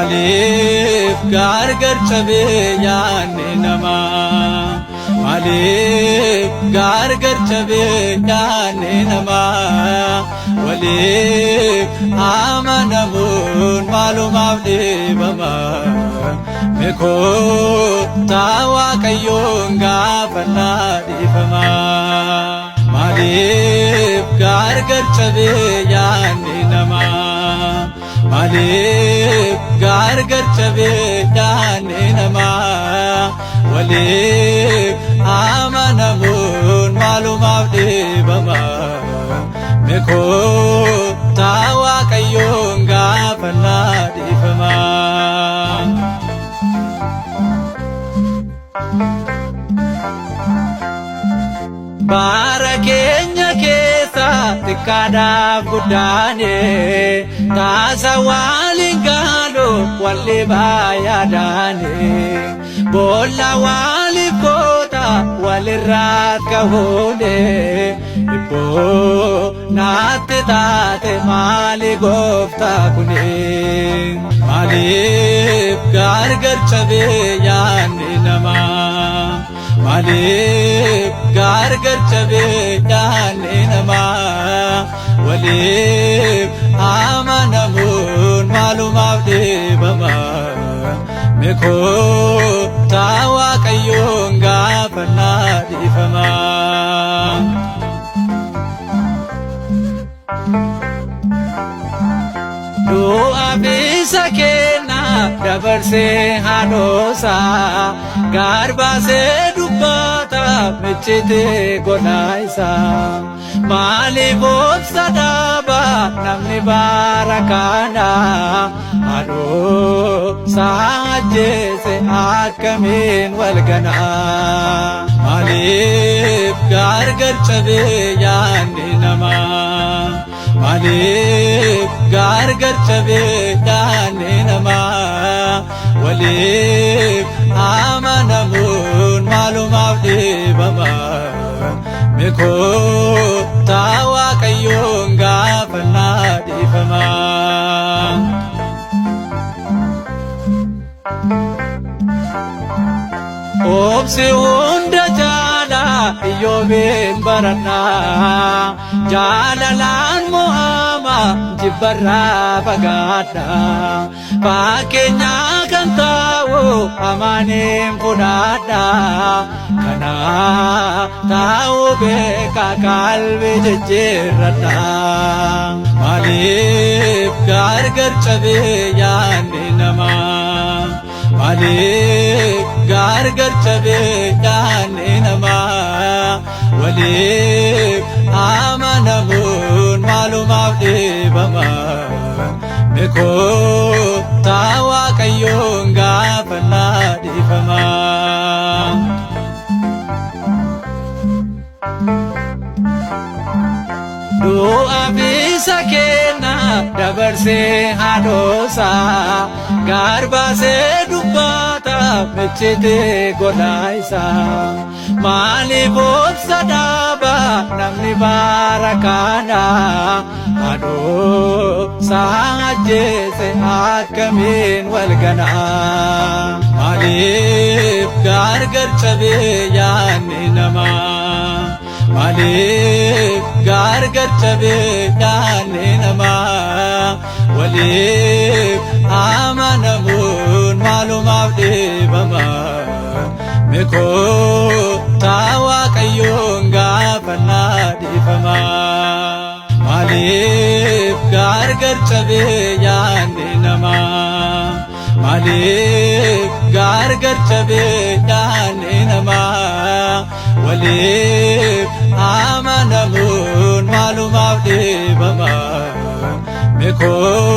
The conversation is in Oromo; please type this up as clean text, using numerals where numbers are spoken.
Maaliif gargar cabee yaanne namaa Maaliif gargar cabee yaanne namaa Waliif amanamuun maalumaaf dhiibamaa Meekoo Waaqayyoon gaafannaa dhiifamaa Maaliif gargar cabee yaanne namaa Maaliif gargar cabee yaanne namaa Waliif amanamuun maalumaaf dhiibamaa Meekoo Waaqayyoon gaafannaa dhiifamaa Bara keenya keessa xiqqaadhaaf guddaane taasa waliin gaaluu walli baay'aadhaane boolla waliif goota walirraa kahuune ibboo naatti taate maali gooftaa kuni maaliif gargar cabee yaanne namaa Maaliif gargar cabee yaanne namaa Waliif amanamuun maalumaaf dhiibamaa Meekoo Waaqayyoon gaafannaa dhiifamaa Du'a bisa kenna dabarsee haadhosaa garbaasee dubbata michitee godhaa isaa maaliif obsa dhaaba namni bara kana haadhosaa ajjeese akkamiin wal ganaa maaliif gargar cabee yaanne namaa Maaliif gargar cabee yaanne namaa Waliif amanamuun maalumaaf dhiibamaa Meekoo Waaqayyoon gaafannaa dhiifamaa Obsi hunda jaalaa Iyyoobiin barannaa jaalalaan mo'ama jibbarraa fagaadhaa fakkeenyaa kan ta'u amaaniin fudhadhaa kanaa ta'u beeka qalbii jijjiirradhaa maaliif gargar cabee yaanne namaa Maaliif gargar cabee yaanne namaa Waliif amanamuun maalumaaf dhiibamaa Meekoo Waaqayyoon gaafannaa dhiifamaa Du'a bisa kenna dabarsee haadhosaa garbaasee dubbata michitee godhaa isaa maaliif obsa dhaaba namni bara kana haadhosaa ajjeese akkamiin wal ganaa maaliif gargar cabee yaanne namaa Maaliif gargar cabee yaanne namaa Waliif amanamuun maalumaaf dhiibamaa Meekoo Waaqayyoon gaafannaa dhiifamaa Maaliif gargar cabee yaanne namaa Maaliif gargar cabee yaanne namaa Waliif amanamuun maalumaaf dhiibamaa Meekoo